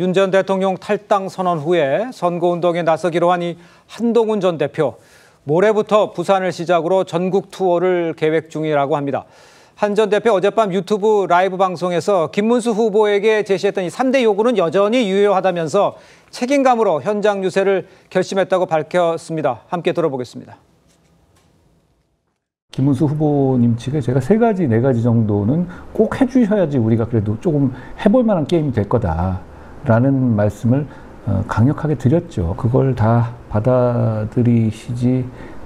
윤 전 대통령 탈당 선언 후에 선거운동에 나서기로 한 이 한동훈 전 대표. 모레부터 부산을 시작으로 전국 투어를 계획 중이라고 합니다. 한 전 대표 어젯밤 유튜브 라이브 방송에서 김문수 후보에게 제시했던 이 3대 요구는 여전히 유효하다면서 책임감으로 현장 유세를 결심했다고 밝혔습니다. 함께 들어보겠습니다. 김문수 후보님 측에 제가 3가지, 4가지 정도는 꼭 해주셔야지 우리가 그래도 조금 해볼 만한 게임이 될 거다라는 말씀을 강력하게 드렸죠. 그걸 다 받아들이시지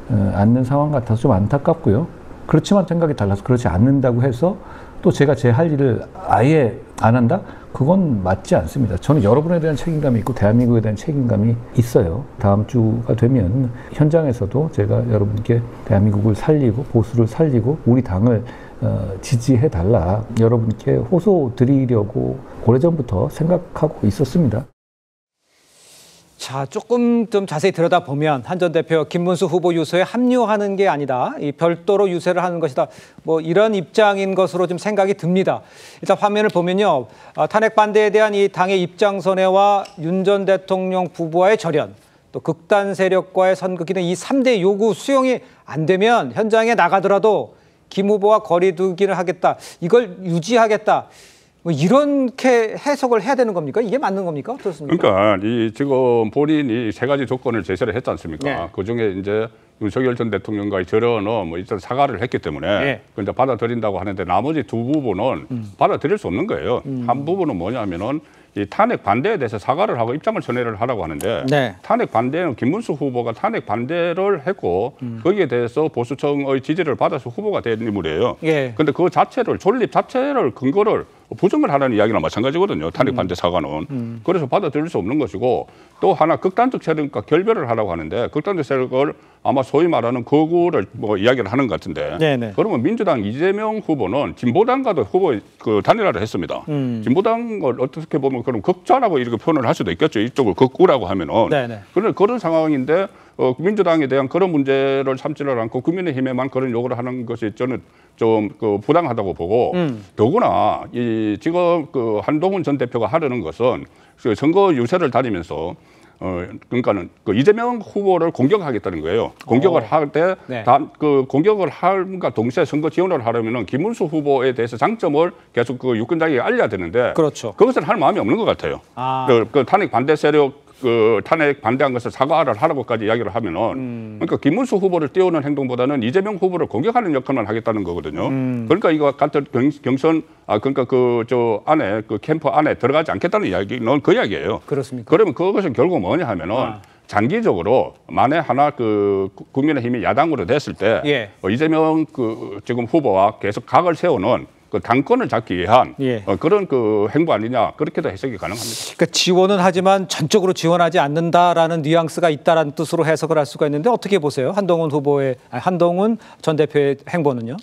않는 상황 같아서 좀 안타깝고요. 그렇지만 생각이 달라서 그렇지 않는다고 해서 또 제가 제 할 일을 아예 안 한다? 그건 맞지 않습니다. 저는 여러분에 대한 책임감이 있고 대한민국에 대한 책임감이 있어요. 다음 주가 되면 현장에서도 제가 여러분께 대한민국을 살리고 보수를 살리고 우리 당을 지지해달라 여러분께 호소드리려고 오래전부터 생각하고 있었습니다. 자, 조금 좀 자세히 들여다보면 한 전 대표 김문수 후보 유세에 합류하는 게 아니다. 이 별도로 유세를 하는 것이다. 뭐 이런 입장인 것으로 좀 생각이 듭니다. 일단 화면을 보면요. 탄핵 반대에 대한 이 당의 입장 선회와 윤 전 대통령 부부와의 절연, 또 극단 세력과의 선극 등 이 3대 요구 수용이 안 되면 현장에 나가더라도 김 후보와 거리 두기를 하겠다. 이걸 유지하겠다. 뭐 이렇게 해석을 해야 되는 겁니까? 이게 맞는 겁니까? 어떻습니까? 그러니까 지금 본인이 3가지 조건을 제시를 했지 않습니까? 네. 그중에 이제 윤석열 전 대통령과의 절연은 뭐 일단 사과를 했기 때문에 네. 이제 받아들인다고 하는데 나머지 2부분은 받아들일 수 없는 거예요. 한 부분은 뭐냐면은 이 탄핵 반대에 대해서 사과를 하고 입장을 전해를 하라고 하는데 네. 탄핵 반대는 김문수 후보가 탄핵 반대를 했고 거기에 대해서 보수층의 지지를 받아서 후보가 된 인물이에요. 그런데 그 자체를 존립 자체를 근거를 부정을 하라는 이야기랑 마찬가지거든요. 탄핵 반대 사과는. 그래서 받아들일 수 없는 것이고 또 하나 극단적 세력과 결별을 하라고 하는데 극단적 세력을 아마 소위 말하는 거구를 뭐 이야기를 하는 것 같은데 네네. 그러면 민주당 이재명 후보는 진보당과도 후보 그 단일화를 했습니다. 진보당을 어떻게 보면 그럼 극좌라고 이렇게 표현을 할 수도 있겠죠. 이쪽을 극우라고 하면은. 네네. 그런데 그런 상황인데 민주당에 대한 그런 문제를 참지를 않고 국민의힘에만 그런 요구를 하는 것이 저는 좀 부당하다고 보고 더구나 지금 한동훈 전 대표가 하려는 것은 선거 유세를 다니면서 그러니까는 이재명 후보를 공격하겠다는 거예요. 공격을 할 때 네. 공격을 함과 동시에 선거 지원을 하려면은 김문수 후보에 대해서 장점을 계속 유권자에게 알려야 되는데 그렇죠. 그것을 할 마음이 없는 것 같아요. 탄핵 반대 세력 탄핵 반대한 것을 사과를 하라고까지 이야기를 하면은 그러니까 김문수 후보를 띄우는 행동보다는 이재명 후보를 공격하는 역할만 하겠다는 거거든요. 그러니까 이거 같은 경선 그러니까 저 안에 캠프 안에 들어가지 않겠다는 이야기는 그 이야기예요. 그렇습니까? 그러면 그것은 결국 뭐냐 하면은 장기적으로 만에 하나 국민의힘이 야당으로 됐을 때 이재명 지금 후보와 계속 각을 세우는 당권을 잡기 위한 그런 행보 아니냐 그렇게도 해석이 가능합니다. 그러니까 지원은 하지만 전적으로 지원하지 않는다라는 뉘앙스가 있다라는 뜻으로 해석을 할 수가 있는데 어떻게 보세요? 한동훈 전 대표의 행보는요?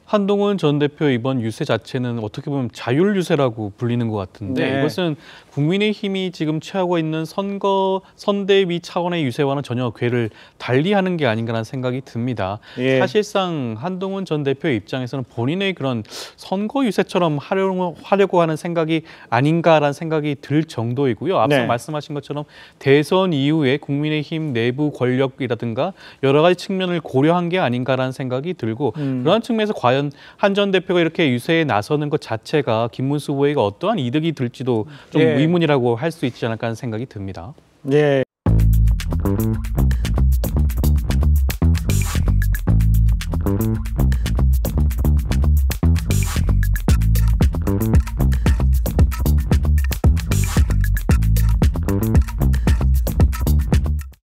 한동훈 전 대표 이번 유세 자체는 어떻게 보면 자율 유세라고 불리는 것 같은데 이것은 국민의힘이 지금 취하고 있는 선대위 차원의 유세와는 전혀 궤를 달리하는 게 아닌가라는 생각이 듭니다. 사실상 한동훈 전 대표의 입장에서는 본인의 그런 선거 유세처럼 하려고 하는 생각이 아닌가라는 생각이 들 정도이고요. 앞서 말씀하신 것처럼 대선 이후에 국민의힘 내부 권력이라든가 여러 가지 측면을 고려한 게 아닌가라는 생각이 들고 그런 측면에서 과연 한 전 대표가 이렇게 유세에 나서는 것 자체가 김문수 후보에게 어떠한 이득이 될지도 좀 의문이라고 할 수 있지 않을까 하는 생각이 듭니다.